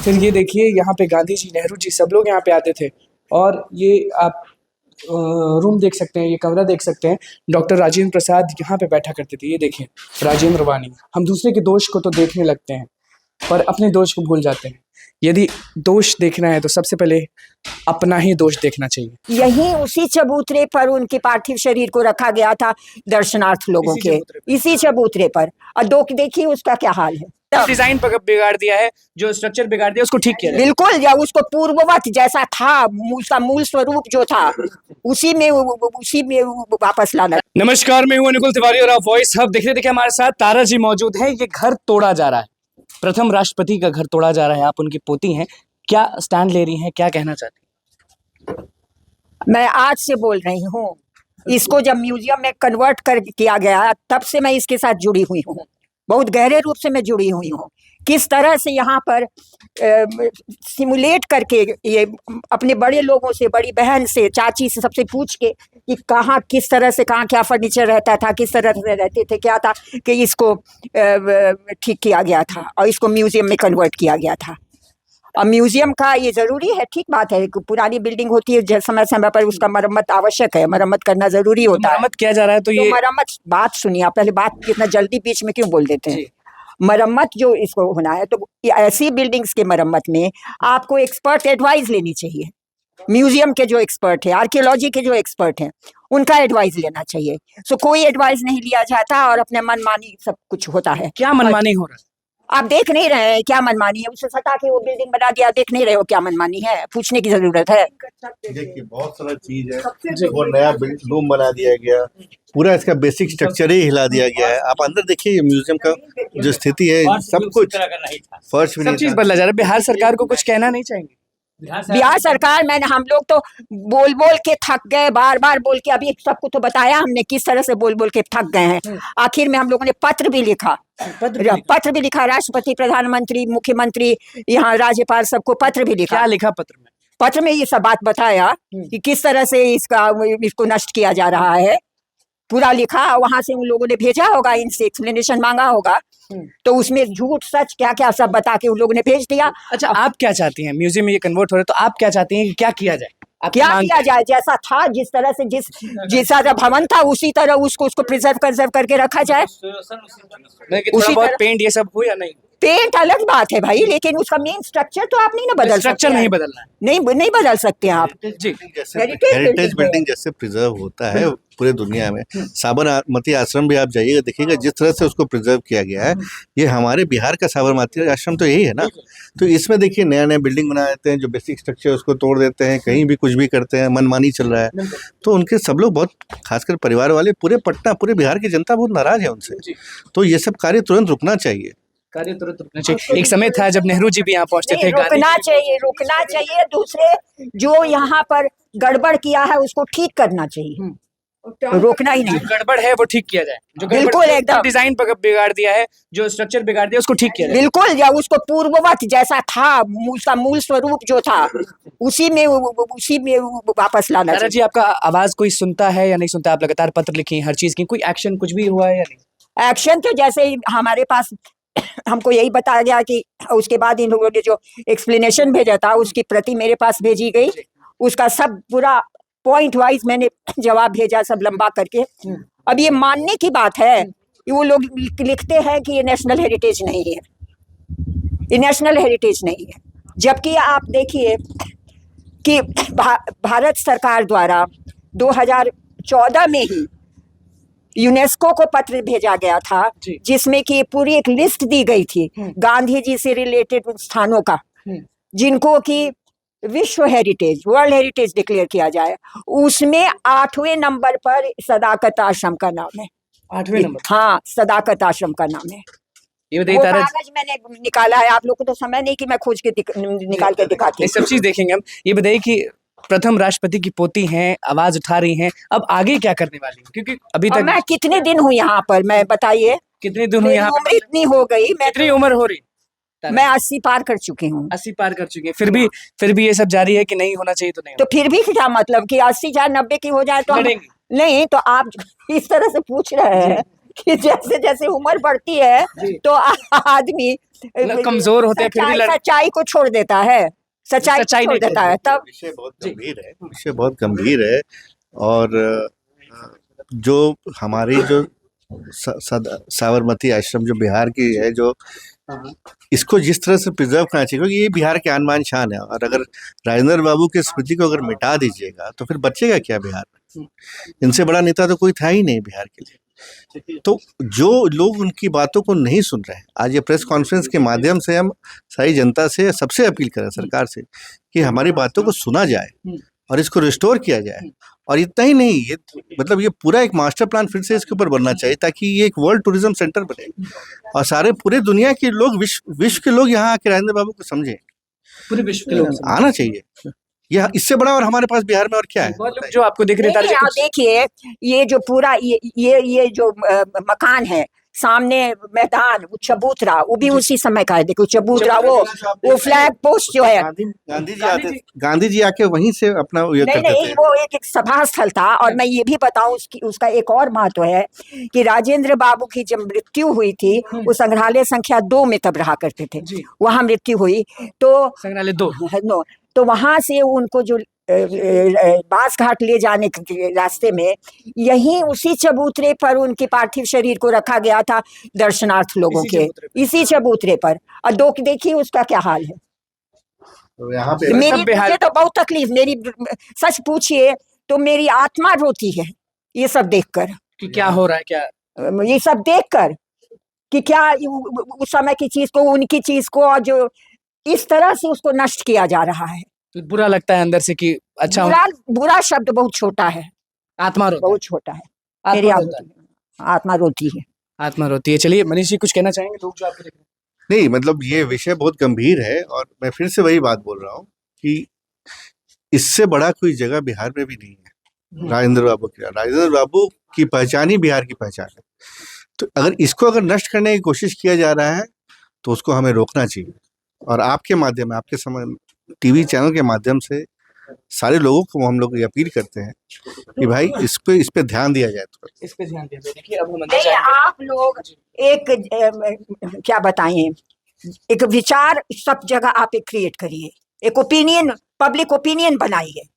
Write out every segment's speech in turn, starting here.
फिर ये देखिए यहाँ पे गांधी जी, नेहरू जी, सब लोग यहाँ पे आते थे। और ये आप रूम देख सकते हैं, ये कमरा देख सकते हैं। डॉक्टर राजेंद्र प्रसाद यहाँ पे बैठा करते थे। ये देखें, राजेंद्र वाणी। हम दूसरे के दोष को तो देखने लगते हैं पर अपने दोष को भूल जाते हैं। यदि दोष देखना है तो सबसे पहले अपना ही दोष देखना चाहिए। यही उसी चबूतरे पर उनके पार्थिव शरीर को रखा गया था दर्शनार्थ लोगों के, इसी चबूतरे पर। और देखिए उसका क्या हाल है। डिजाइन पर बिगाड़ दिया है, जो स्ट्रक्चर बिगाड़ दिया उसको ठीक किया जाए। बिल्कुल, या उसको पूर्ववत जैसा था, उसका मूल स्वरूप जो था उसी में वापस लाना। नमस्कार, मैं हूं अनुकुल तिवारी और आप वॉइस हब देख रहे थे। हमारे साथ तारा जी मौजूद है। ये घर तोड़ा जा रहा है, प्रथम राष्ट्रपति का घर तोड़ा जा रहा है। आप उनकी पोती हैं, क्या स्टैंड ले रही हैं, क्या कहना चाहती हैं? मैं आज से बोल रही हूँ, इसको जब म्यूजियम में कन्वर्ट कर किया गया तब से मैं इसके साथ जुड़ी हुई हूँ, बहुत गहरे रूप से मैं जुड़ी हुई हूँ। किस तरह से यहाँ पर सिमुलेट करके ये अपने बड़े लोगों से, बड़ी बहन से, चाची से, सबसे पूछ के कि कहाँ किस तरह से कहाँ क्या फर्नीचर रहता था, किस तरह से रहते थे, क्या था, कि इसको ठीक किया गया था और इसको म्यूजियम में कन्वर्ट किया गया था। और म्यूजियम का ये जरूरी है, ठीक बात है, पुरानी बिल्डिंग होती है, समय समय पर उसका मरम्मत आवश्यक है, मरम्मत करना जरूरी होता है। मरम्मत किया जा रहा है तो ये मरम्मत, बात सुनिए आप पहले, बात कितना जल्दी बीच में क्यों बोल देते हैं। मरम्मत जो इसको होना है तो ऐसी बिल्डिंग्स के मरम्मत में आपको एक्सपर्ट एडवाइस लेनी चाहिए। म्यूजियम के जो एक्सपर्ट है, आर्कियोलॉजी के जो एक्सपर्ट हैं, उनका एडवाइस लेना चाहिए। सो कोई एडवाइस नहीं लिया जाता और अपने मनमानी सब कुछ होता है। क्या मनमानी हो रहा है? आप देख नहीं रहे हैं क्या मनमानी है? उसे सटा के वो बिल्डिंग बना दिया, देख नहीं रहे हो क्या मनमानी है? पूछने की जरूरत है। देखिए बहुत सारा चीज है, वो नया रूम बना दिया गया, पूरा इसका बेसिक स्ट्रक्चर ही हिला दिया गया है। आप अंदर देखिए म्यूजियम का जो स्थिति है, सब कुछ फर्श भी सब चीज बदला जा रहा है। बिहार सरकार को कुछ कहना नहीं चाहेंगे? बिहार सरकार, हम लोग तो बोल बोल के थक गए, बार बार बोल के। अभी सबको तो बताया हमने किस तरह से बोल बोल के थक गए हैं। आखिर में हम लोगों ने पत्र भी लिखा, राष्ट्रपति, प्रधानमंत्री, मुख्यमंत्री, यहाँ राज्यपाल, सबको पत्र भी लिखा। क्या लिखा पत्र में? पत्र में ये सब बात बताया कि किस तरह से इसको नष्ट किया जा रहा है, पूरा लिखा। वहां से उन लोगों ने भेजा होगा, इनसे एक्सप्लेनेशन मांगा होगा, तो उसमें झूठ सच क्या क्या सब बता के उन लोगों ने भेज दिया। अच्छा, आप क्या चाहती हैं? म्यूजियम में ये कन्वर्ट हो रहा है तो आप क्या चाहती हैं कि क्या किया जाए? क्या किया जाए? जैसा था, जिस तरह से जैसा भवन था उसी तरह उसको कंजर्व करके रखा जाए। उसी बहुत पेंट ये सब हो या नहीं? पेंट अलग बात है भाई, लेकिन उसका मेन स्ट्रक्चर तो आप नहीं ना बदल सकते। स्ट्रक्चर नहीं बदलना है, नहीं बदल सकते हैं आप। हेरिटेज बिल्डिंग जैसे प्रिजर्व होता है पूरे दुनिया में, साबरमती आश्रम भी आप जाइएगा देखिएगा जिस तरह से उसको प्रिजर्व किया गया है। ये हमारे बिहार का साबरमती आश्रम तो यही है ना। तो इसमें देखिए नया नया बिल्डिंग बना देते हैं, जो बेसिक स्ट्रक्चर उसको तोड़ देते हैं, कहीं भी कुछ भी करते हैं, मनमानी चल रहा है। तो उनके सब लोग बहुत, खासकर परिवार वाले, पूरे पटना, पूरे बिहार की जनता बहुत नाराज है उनसे। तो ये सब कार्य तुरंत रुकना चाहिए। तुरंत रुकना चाहिए। एक समय था जब नेहरू जी भी यहाँ पहुंचते थे। रुकना चाहिए। दूसरे जो यहाँ पर गड़बड़ किया है उसको ठीक करना चाहिए, रोकना ही नहीं। गड़बड़ है वो ठीक किया जाए, जो बिल्कुल एकदम डिजाइन पर बिगाड़ दिया है, जो स्ट्रक्चर बिगाड़ दिया उसको ठीक किया जाए। बिल्कुल, या उसको पूर्ववत जैसा था, उसका मूल स्वरूप जो था उसी में वापस लाना चाहिए। जी, आपका आवाज कोई सुनता है या नहीं सुनता? आप लगातार पत्र लिखी, हर चीज की, कोई एक्शन कुछ भी हुआ है या नहीं? एक्शन तो जैसे हमारे पास हमको यही बताया गया कि उसके बाद इन लोगों ने जो एक्सप्लेनेशन भेजा था उसकी प्रति मेरे पास भेजी गई। उसका सब पूरा पॉइंट वाइज मैंने जवाब भेजा, सब लंबा करके। अब ये मानने की बात है कि वो लोग लिखते हैं कि ये नेशनल हेरिटेज नहीं है, ये नेशनल हेरिटेज नहीं है। जबकि आप देखिए कि भारत सरकार द्वारा 2014 में ही यूनेस्को को पत्र भेजा गया था, जिसमें कि पूरी एक लिस्ट दी गई थी गांधी जी से रिलेटेड स्थानों का, जिनको कि विश्व हेरिटेज, वर्ल्ड हेरिटेज डिक्लेयर किया जाए। उसमें 8वें नंबर पर सदाकत आश्रम का नाम है। 8वें नंबर? हाँ, सदाकत आश्रम का नाम है। ये वो कागज मैंने निकाला है, आप लोगों को तो समय नहीं कि मैं खोज के निकाल के दिखाती हूँ। सब चीज देखेंगे हम। ये बताइए कि प्रथम राष्ट्रपति की पोती हैं, आवाज उठा रही हैं, अब आगे क्या करने वाली हैं? क्योंकि अभी तक मैं कितने दिन हूँ यहाँ पर, मैं बताइए कितने दिन हुए यहाँ? उम्र इतनी हो गई, कितनी उम्र हो रही? मैं 80 पार कर चुकी हूँ। 80 पार कर चुकी है, फिर भी ये सब जारी है कि नहीं होना चाहिए तो नहीं? तो फिर भी क्या मतलब कि 80 चाहे 90 की हो जाए तो नहीं। तो आप इस तरह से पूछ रहे हैं कि जैसे जैसे उम्र बढ़ती है जी। तो आदमी मतलब कमजोर होते हैं, फिर भी सच्चाई को छोड़ देता है, सच्चाई को सच्चाई छोड़ नहीं देता है तब। विषय बहुत जी। गंभीर है, विषय बहुत गंभीर है। और जो हमारी जो साबरमती आश्रम जो बिहार की है, जो हाँ। इसको जिस तरह से प्रिजर्व करना चाहिए, क्योंकि ये बिहार के आन बान शान है। और अगर राजेंद्र बाबू की स्मृति को अगर मिटा दीजिएगा तो फिर बचेगा क्या बिहार में? इनसे बड़ा नेता तो कोई था ही नहीं बिहार के लिए। तो जो लोग उनकी बातों को नहीं सुन रहे हैं, आज ये प्रेस कॉन्फ्रेंस के माध्यम से हम सारी जनता से सबसे अपील करें, सरकार से, कि हमारी बातों को सुना जाए और इसको रिस्टोर किया जाए। और इतना ही नहीं, ये मतलब ये पूरा एक मास्टर प्लान फिर से इसके ऊपर बनना चाहिए, ताकि ये एक वर्ल्ड टूरिज्म सेंटर बने और सारे पूरे दुनिया के लोग, विश्व के लोग यहाँ आके राजेंद्र बाबू को समझें। पूरे विश्व के लोग आना चाहिए। यह इससे बड़ा और हमारे पास बिहार में और क्या है? बहुत लोग जो आपको दिख रहे नहीं, आप देखिए ये जो पूरा ये जो मकान है सामने मैदान, वो चबूतरा, वो भी उसी समय का है। देखो चबूतरा, वो फ्लैग पोस्ट जो है, गांधी जी आके वहीं से अपना ये नहीं करते नहीं, थे। वो एक सभा स्थल था। और मैं ये भी बताऊं उसका एक और महत्व है कि राजेंद्र बाबू की जब मृत्यु हुई थी, वो संग्रहालय संख्या 2 में तब रहा करते थे, वहां मृत्यु हुई तो संग्रहालय 2 तो वहां से उनको जो बांस घाट ले जाने के रास्ते में यहीं उसी चबूतरे पर उनके पार्थिव शरीर को रखा गया था दर्शनार्थ लोगों के, इसी चबूतरे पर। और देखिए उसका क्या हाल है। तो यहाँ पे मुझे तो बहुत तकलीफ, मेरी सच पूछिए तो मेरी आत्मा रोती है ये सब देखकर, कि क्या हो रहा है, क्या ये सब देखकर कि क्या उस समय की चीज को, उनकी चीज को, और जो इस तरह से उसको नष्ट किया जा रहा है। तो बुरा लगता है अंदर से कि अच्छा बुरा शब्द बहुत छोटा है, आत्मा रोता बहुत छोटा है, है, मेरी आत्मा रोता है, आत्मा रोती है। आत्मा रोती है। चलिए मनीष जी कुछ कहना चाहेंगे लोग जो आपको देख रहे हैं? नहीं, मतलब ये विषय बहुत गंभीर है और मैं फिर से वही बात बोल रहा हूँ कि इससे बड़ा कोई जगह बिहार में भी नहीं है राजेंद्र बाबू की पहचान ही बिहार की पहचान है। तो अगर इसको नष्ट करने की कोशिश किया जा रहा है तो उसको हमें रोकना चाहिए। और आपके माध्यम, आपके समय टीवी चैनल के माध्यम से सारे लोगों को हम लोग ये अपील करते हैं कि भाई इस पे ध्यान दिया जाए। तो इस पे ध्यान दिया जाए। देखिए अब हम अंदर नहीं, जाएंगे। आप लोग एक क्या बताएं, एक विचार सब जगह आप एक क्रिएट करिए, एक ओपिनियन, पब्लिक ओपिनियन बनाइए।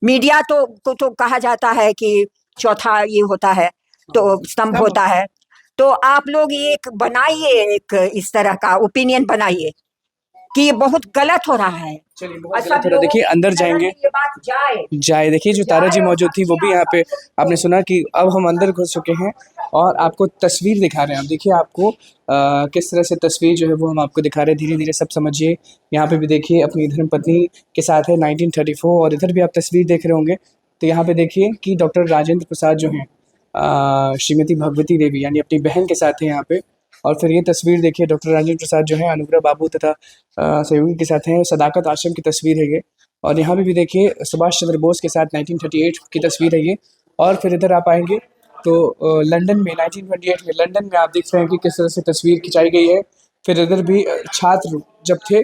मीडिया तो कहा जाता है कि चौथा ये होता है तो स्तंभ होता है, तो आप लोग एक बनाइए, एक इस तरह का ओपिनियन बनाइए कि ये बहुत गलत हो रहा है। चलिए बहुत गलत हो रहा है। देखिए अंदर जाएंगे, ये बात जाए। देखिए जो तारा जी मौजूद थी वो भी यहाँ पे आपने सुना कि अब हम अंदर घुस चुके हैं और आपको तस्वीर दिखा रहे हैं। अब देखिए आपको किस तरह से तस्वीर जो है वो हम आपको दिखा रहे हैं, धीरे धीरे सब समझिए। यहाँ पे भी देखिए अपनी धर्मपत्नी के साथ है 1934, और इधर भी आप तस्वीर देख रहे होंगे तो यहाँ पे देखिए कि डॉक्टर राजेंद्र प्रसाद जो हैं श्रीमती भगवती देवी यानी अपनी बहन के साथ है यहाँ पे। और फिर ये तस्वीर देखिए डॉक्टर राजेंद्र प्रसाद जो है अनुग्रह बाबू तथा सहयोगी के साथ हैं, सदाकत आश्रम की तस्वीर है ये। और यहाँ पे भी देखिए सुभाष चंद्र बोस के साथ 1938 की तस्वीर है ये। और फिर इधर आप आएंगे तो लंदन में 1928 में लंदन में आप देख रहे हैं कि किस तरह से तस्वीर खिंचाई गई है। फिर इधर भी छात्र जब थे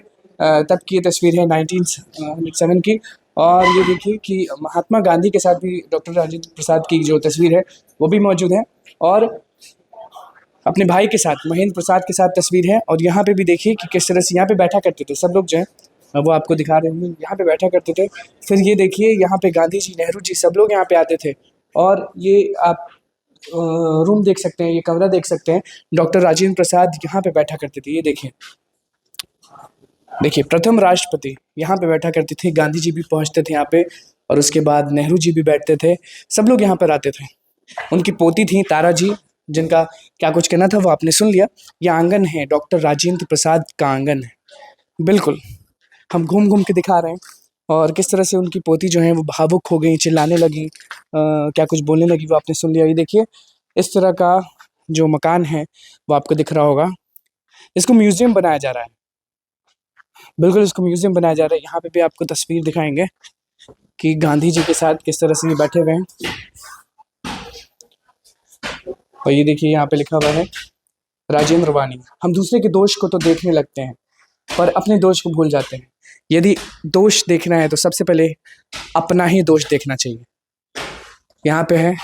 तब की ये तस्वीर है 1907 की। और ये देखिए कि महात्मा गांधी के साथ भी डॉक्टर राजेंद्र प्रसाद की जो तस्वीर है वो भी मौजूद है। और अपने भाई के साथ महेंद्र प्रसाद के साथ तस्वीर है। और यहाँ पे भी देखिए कि किस तरह से यहाँ पे बैठा करते थे सब लोग जो है वो आपको दिखा रहे हैं, यहाँ पे बैठा करते थे। फिर ये देखिए यहाँ पे गांधी जी, नेहरू जी, सब लोग यहाँ पे आते थे। और ये आप रूम देख सकते हैं, ये कमरा देख सकते हैं, डॉक्टर राजेंद्र प्रसाद यहाँ पे बैठा करते थे। ये देखिए प्रथम राष्ट्रपति यहाँ पे बैठा करते थे, गांधी जी भी पहुँचते थे यहाँ पे, और उसके बाद नेहरू जी भी बैठते थे, सब लोग यहाँ पर आते थे। उनकी पोती थी तारा जी, जिनका क्या कुछ कहना था वो आपने सुन लिया। यह आंगन है, डॉक्टर राजेंद्र प्रसाद का आंगन है। बिल्कुल हम घूम घूम के दिखा रहे हैं। और किस तरह से उनकी पोती जो है वो भावुक हो गई, चिल्लाने लगी, क्या कुछ बोलने लगी, वो आपने सुन लिया। ये देखिए इस तरह का जो मकान है वो आपको दिख रहा होगा। इसको म्यूजियम बनाया जा रहा है, बिल्कुल इसको म्यूजियम बनाया जा रहा है। यहाँ पे भी आपको तस्वीर दिखाएंगे कि गांधी जी के साथ किस तरह से ये बैठे हुए हैं। और ये देखिए यहाँ पे लिखा हुआ है राजेंद्र वाणी। हम दूसरे के दोष को तो देखने लगते हैं पर अपने दोष को भूल जाते हैं। यदि दोष देखना है तो सबसे पहले अपना ही दोष देखना चाहिए। यहाँ पे है,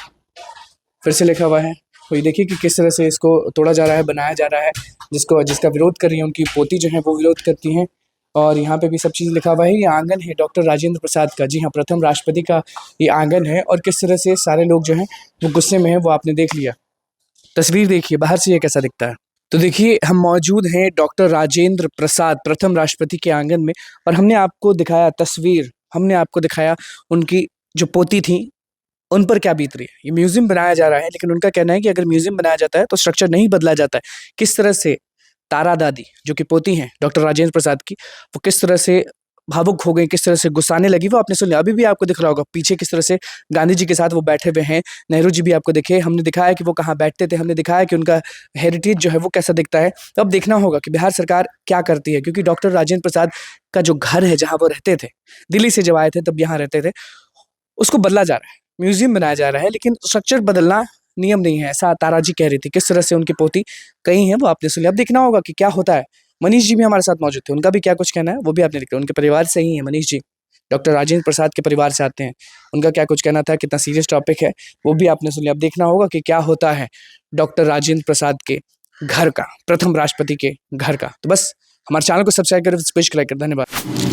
फिर से लिखा हुआ है तो ये देखिए कि किस तरह से इसको तोड़ा जा रहा है, बनाया जा रहा है, जिसका विरोध कर रही है उनकी पोती जो है वो विरोध करती हैं। और यहाँ पे भी सब चीज़ लिखा हुआ है। ये आंगन है डॉक्टर राजेंद्र प्रसाद का, जी हाँ, प्रथम राष्ट्रपति का ये आंगन है। और किस तरह से सारे लोग जो हैं वो गुस्से में हैं, वो आपने देख लिया। तस्वीर देखिए बाहर से ये कैसा दिखता है। तो देखिए हम मौजूद हैं डॉक्टर राजेंद्र प्रसाद प्रथम राष्ट्रपति के आंगन में, और हमने आपको दिखाया तस्वीर, हमने आपको दिखाया उनकी जो पोती थी उन पर क्या बीत रही है। ये म्यूजियम बनाया जा रहा है, लेकिन उनका कहना है कि अगर म्यूजियम बनाया जाता है तो स्ट्रक्चर नहीं बदला जाता है। किस तरह से तारा दादी जो कि पोती हैं डॉक्टर राजेंद्र प्रसाद की, वो किस तरह से भावुक हो गई, किस तरह से गुस्साने लगी, वो आपने सुन लिया। अभी भी आपको दिख रहा होगा पीछे किस तरह से गांधी जी के साथ वो बैठे हुए हैं। नेहरू जी भी आपको दिखे, हमने दिखाया कि वो कहाँ बैठते थे, हमने दिखाया कि उनका हेरिटेज जो है वो कैसा दिखता है। तो अब देखना होगा कि बिहार सरकार क्या करती है, क्योंकि डॉक्टर राजेंद्र प्रसाद का जो घर है जहाँ वो रहते थे, दिल्ली से जब आए थे तब यहाँ रहते थे, उसको बदला जा रहा है, म्यूजियम बनाया जा रहा है, लेकिन स्ट्रक्चर बदलना नियम नहीं है, ऐसा तारा जी कह रही थी। किस तरह से उनकी पोती कहीं है वो आपने सुन लिया। अब देखना होगा कि क्या होता है। मनीष जी भी हमारे साथ मौजूद थे, उनका भी क्या कुछ कहना है वो भी आपने लिखा। उनके परिवार से ही है मनीष जी, डॉक्टर राजेंद्र प्रसाद के परिवार से आते हैं। उनका क्या कुछ कहना था, कितना सीरियस टॉपिक है वो भी आपने सुन लिया। अब देखना होगा कि क्या होता है डॉक्टर राजेंद्र प्रसाद के घर का, प्रथम राष्ट्रपति के घर का। तो बस हमारे चैनल को सब्सक्राइब करें, धन्यवाद।